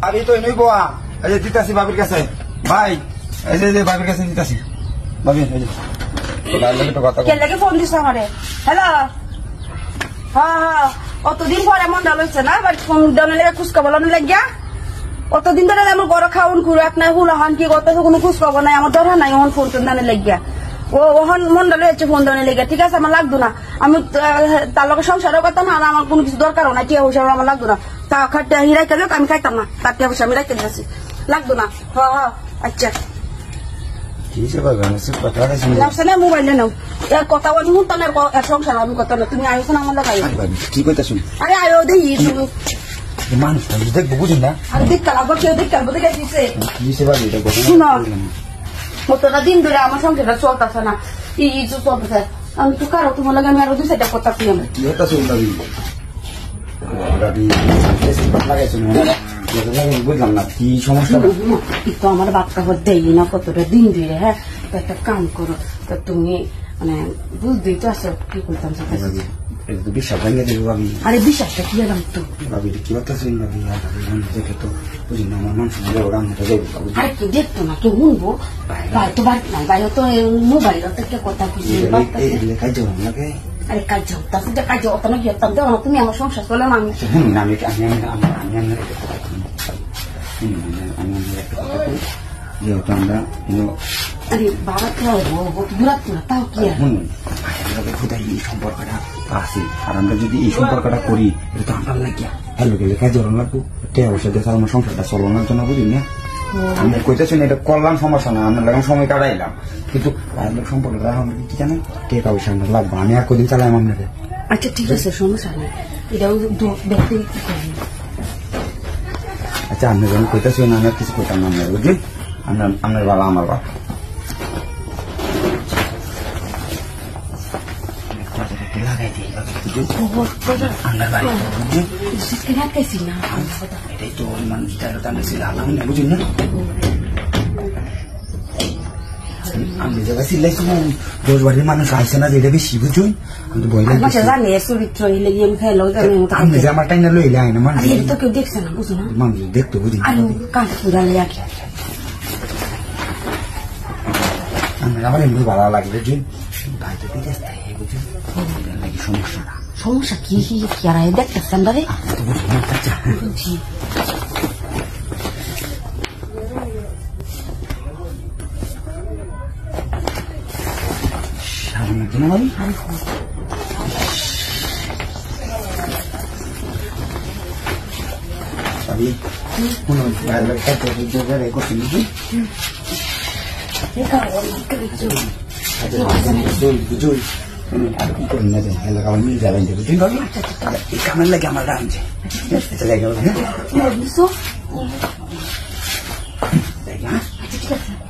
আমি তো এনেই বোয়া এই যে দিতাছি বাবির কাছে ভাই এই যে বাবির কাছে দিতাছি বাবি এই যে কে লাগে ফোন দিছ আমারে হ্যালো হ্যাঁ অতদিন পরে মন ডাল হচ্ছে না বাট ফোন ডালে লেগে খুশ খবর লাগিয়া অতদিন ধরে আমার বড় খাওন খুরাক নাই হুলাহান কি করতে কোনো খুশ খবর নাই আমার দরকার নাই ওহন ফোন টোন দানে লাগিয়া ও ওহন মন ডালে হচ্ছে ফোন দানে লেগে ঠিক আছে আমার লাগতো না আমি তার লগে সংসারও করতাম না আমার কোনো কিছু দরকারও নাই টিয়া পয়সা আমার লাগতো না তা খাটতে হিরাই খেলে আমি খাইতাম না তার টিয়া পয়সা আমি রাখতে দিয়েছি লাগতো না হ্যাঁ আচ্ছা মোবাইল নাও এর কথা বলি শুনতাম এর সংসার আমি কথা না তুমি আইসো না আমার লোক কি কইতা শুন আরে আয়ো দেখি তুমি মানুষ দেখবো বুঝুন না আরে দেখতে লাগবো কেউ দেখতে লাগবো দেখে দিছে শুনো কতটা দিন ধরে আমার সংসারটা চলতেছে না ই চলতেছে আমি তো কারো তোমার লাগে আমি আরো দুই সাইডটা কথা তুই কি হতা শুন বুঝলাম না কি সমস্যা তো আমার বাচ্চা দেই না কতটা দিন ধরে হ্যাঁ তো একটা কাম করো তো তুমি মানে বুঝতেই তো আছে কি করতাম বিশ্বাস ভেঙে দেবো ভাবি আরে বিশ্বাসটা কি এলাম তো ভাবি কি কথা শুন ভাবি দেখে তো বুঝি না আমার মানুষ রান্নাটা যাবো আরে কেউ দেখতো না কেউ শুনবো ভাই তো বাড়ি নাই ভাই তো মোবাইল একটা কথা খুঁজে কাজ যাবো নাকি আরে কাজ যাও তার সাথে কাজ যাও না গিয়ে দেবো না তুমি আমার সংসার চলে না আমি যেহেতু আমরা আরে বাবা তো দূরাত না তাও কি খোদাই এই সম্পর্কটা আছে আর আমরা যদি এই সম্পর্কটা করি এটা তো আমরা লাগিয়া হ্যালো গেলে কাজ জড়ানো লাগবো টেয়া বসে দেখে আমার সংসারটা চলানোর জন্য বুঝি না আমি কইতেছি এটা করলাম সমস্যা না আমরা লাগলাম সময় কাটাইলাম কিন্তু বাইরের সম্পর্কটা আমরা কি জানেন টেকা পয়সা আমরা লাগবো আমি আর কদিন চালাইম আপনাকে আচ্ছা ঠিক আছে সমস্যা নেই এটাও ব্যক্তি আচ্ছা আপনি যখন কইতেছি না আমি আর কিছু কইতাম না আপনার বুঝলি আপনার বাবা আমার বাবা লাগাই দিই আপনার বাড়ি এটাই তো মানুষ বুঝুন না আমি জায়গা সিলাইছি দশ বাড়ির মানুষ আসে না যেটা বেশি বুঝুন আমি বই জানি চরিত্র আমি যে আমার টাইনা লইলে আয় না মানুষ তো কেউ দেখছে না বুঝো না মানুষ দেখতে বুঝি আমার এমনি ভালো লাগে বুঝুন ভাই তো বিদেশ থাকে বুঝুন সমস্যাটা সমস্যা কি আর দেখতেছেন দাদা বুঝি কামের লাগে আমার রাঁধছে ঠিক আছে